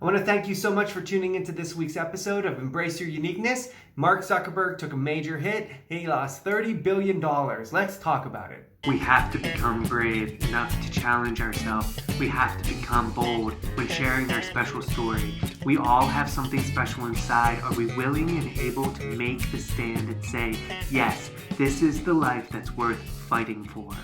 I want to thank you so much for tuning into this week's episode of Embrace Your Uniqueness. Mark Zuckerberg took a major hit. He lost $30 billion. Let's talk about it. We have to become brave enough to challenge ourselves. We have to become bold when sharing our special story. We all have something special inside. Are we willing and able to make the stand and say, yes, this is the life that's worth fighting for?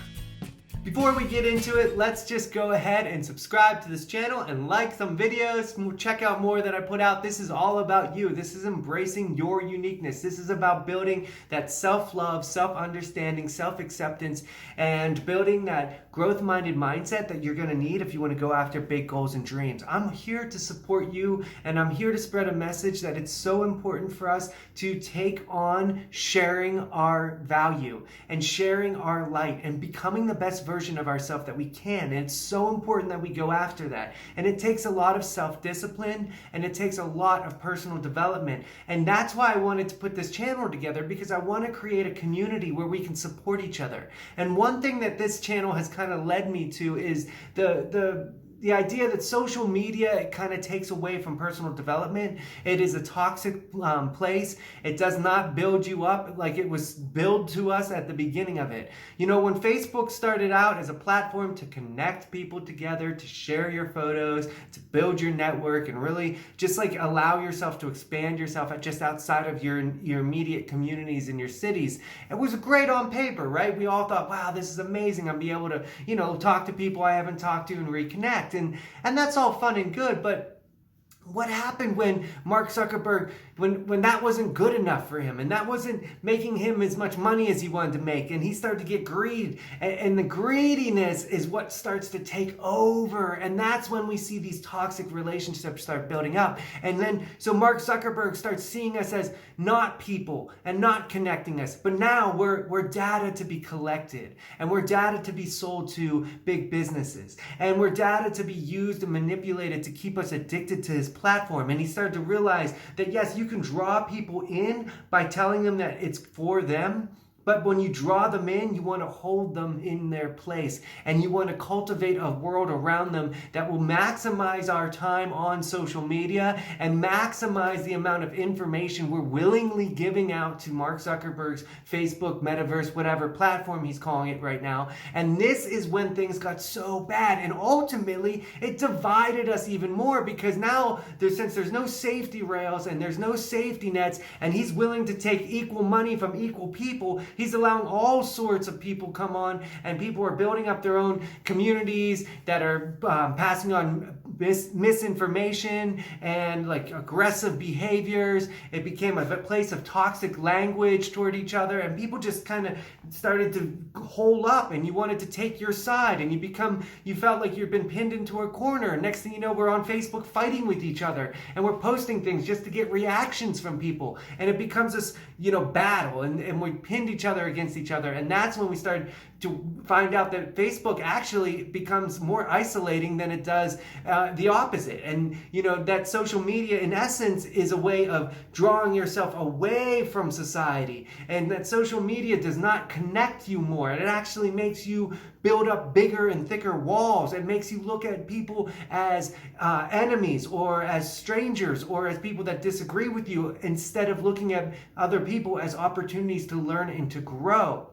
Before we get into it, let's just go ahead and subscribe to this channel and like some videos. Check out more that I put out. This is all about you. This is embracing your uniqueness. This is about building that self-love, self-understanding, self-acceptance, and building that growth-minded mindset that you're going to need if you want to go after big goals and dreams. I'm here to support you, and I'm here to spread a message that it's so important for us to take on sharing our value and sharing our light and becoming the best version of ourselves that we can. And it's so important that we go after that. And it takes a lot of self-discipline, and it takes a lot of personal development. And that's why I wanted to put this channel together, because I want to create a community where we can support each other. And one thing that this channel has kind of led me to is the idea that social media, it kind of takes away from personal development. It is a toxic place. It does not build you up like it was billed to us at the beginning of it. You know, when Facebook started out as a platform to connect people together, to share your photos, to build your network, and really just like allow yourself to expand yourself just outside of your immediate communities and your cities, it was great on paper, right? We all thought, wow, this is amazing. I'll be able to, talk to people I haven't talked to and reconnect. And that's all fun and good, but what happened when Mark Zuckerberg, when that wasn't good enough for him, and that wasn't making him as much money as he wanted to make, and he started to get greed, and the greediness is what starts to take over, and that's when we see these toxic relationships start building up. And then, so Mark Zuckerberg starts seeing us as not people and not connecting us, but now we're data to be collected, and we're data to be sold to big businesses, and we're data to be used and manipulated to keep us addicted to his platform. And he started to realize that yes, you can draw people in by telling them that it's for them, but when you draw them in, you want to hold them in their place, and you want to cultivate a world around them that will maximize our time on social media and maximize the amount of information we're willingly giving out to Mark Zuckerberg's Facebook, Metaverse, whatever platform he's calling it right now. And this is when things got so bad, and ultimately it divided us even more, because now since there's no safety rails and there's no safety nets, and he's willing to take equal money from equal people, he's allowing all sorts of people come on, and people are building up their own communities that are passing on misinformation and like aggressive behaviors. It became a place of toxic language toward each other, and people just kind of started to hole up, and you wanted to take your side, and you felt like you've been pinned into a corner. Next thing you know, we're on Facebook fighting with each other, and we're posting things just to get reactions from people, and it becomes this battle, and we pinned each other against each other. And that's when we started to find out that Facebook actually becomes more isolating than it does the opposite. And that social media in essence is a way of drawing yourself away from society, and that social media does not connect you more. It actually makes you build up bigger and thicker walls. It makes you look at people as enemies, or as strangers, or as people that disagree with you, instead of looking at other people as opportunities to learn and to grow.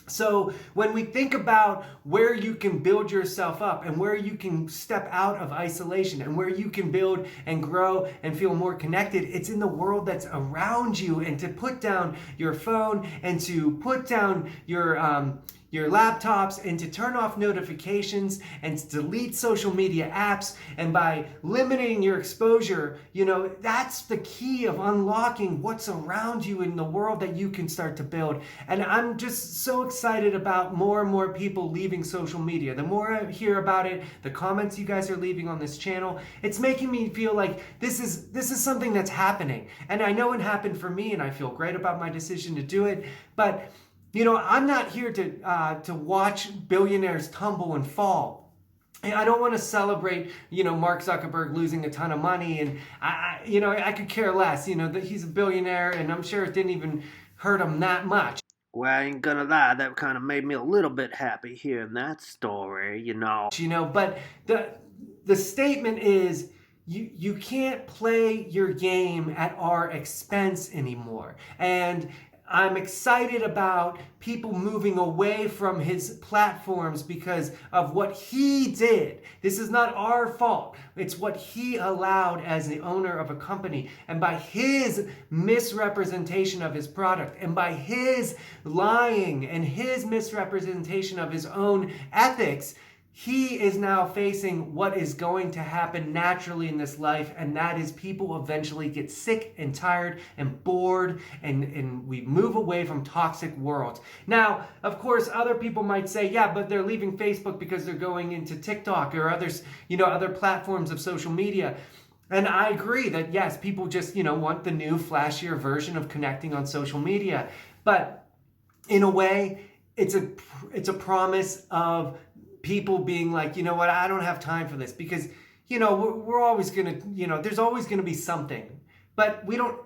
So when we think about where you can build yourself up, and where you can step out of isolation, and where you can build and grow and feel more connected, it's in the world that's around you. And to put down your phone, and to put down your laptops, and to turn off notifications, and to delete social media apps, and by limiting your exposure, that's the key of unlocking what's around you in the world that you can start to build. And I'm just so excited about more and more people leaving social media. The more I hear about it, the comments you guys are leaving on this channel, it's making me feel like this is something that's happening. And I know it happened for me, and I feel great about my decision to do it. But I'm not here to watch billionaires tumble and fall. I don't want to celebrate, Mark Zuckerberg losing a ton of money, and I could care less. That he's a billionaire, and I'm sure it didn't even hurt him that much. Well, I ain't gonna lie, that kind of made me a little bit happy hearing that story, But the statement is, you can't play your game at our expense anymore. And I'm excited about people moving away from his platforms because of what he did. This is not our fault. It's what he allowed as the owner of a company. And by his misrepresentation of his product, and by his lying and his misrepresentation of his own ethics, he is now facing what is going to happen naturally in this life, and that is people eventually get sick and tired and bored, and we move away from toxic worlds. Now, of course, other people might say, yeah, but they're leaving Facebook because they're going into TikTok or others, other platforms of social media. And I agree that, yes, people just, want the new, flashier version of connecting on social media. But in a way, it's a promise of people being like, you know what, I don't have time for this, because, we're always going to, there's always going to be something. But we don't,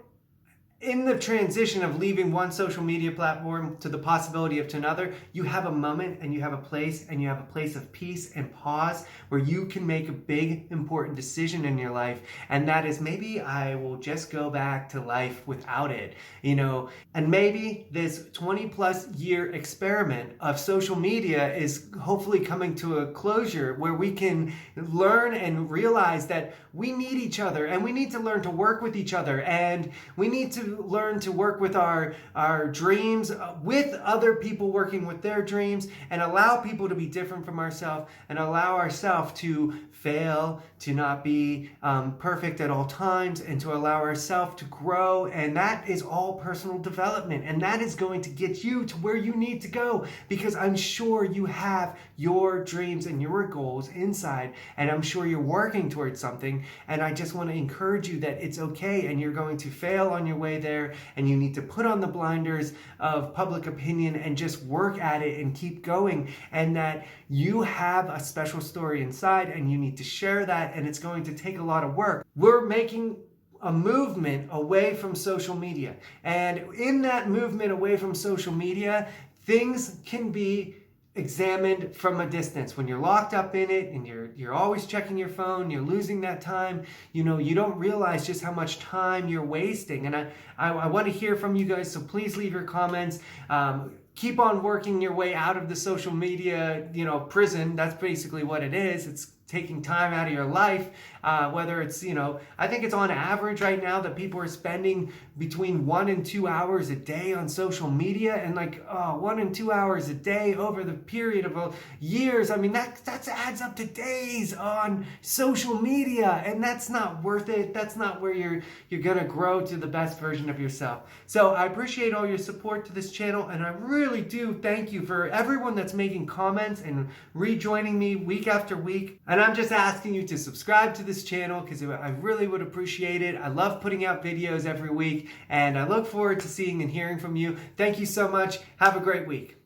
in the transition of leaving one social media platform to the possibility of to another, you have a moment and you have a place of peace and pause where you can make a big, important decision in your life. And that is, maybe I will just go back to life without it, and maybe this 20 plus year experiment of social media is hopefully coming to a closure where we can learn and realize that we need each other, and we need to learn to work with each other, and we need to learn to work with our dreams, with other people working with their dreams, and allow people to be different from ourselves, and allow ourselves to fail, to not be perfect at all times, and to allow ourselves to grow. And that is all personal development, and that is going to get you to where you need to go, because I'm sure you have your dreams and your goals inside, and I'm sure you're working towards something. And I just want to encourage you that it's okay, and you're going to fail on your way there, and you need to put on the blinders of public opinion and just work at it and keep going, and that you have a special story inside, and you need to share that, and it's going to take a lot of work. We're making a movement away from social media, and in that movement away from social media, things can be examined from a distance. When you're locked up in it and you're always checking your phone, you're losing that time, you don't realize just how much time you're wasting. And I want to hear from you guys, so please leave your comments. Keep on working your way out of the social media, prison. That's basically what it is. It's taking time out of your life, whether it's, I think it's on average right now that people are spending between 1 and 2 hours a day on social media, and 1 and 2 hours a day over the period of years. I mean, that adds up to days on social media, and that's not worth it. That's not where you're gonna grow to the best version of yourself. So I appreciate all your support to this channel, and I really do thank you for everyone that's making comments and rejoining me week after week. And I'm just asking you to subscribe to this channel, because I really would appreciate it. I love putting out videos every week, and I look forward to seeing and hearing from you. Thank you so much. Have a great week.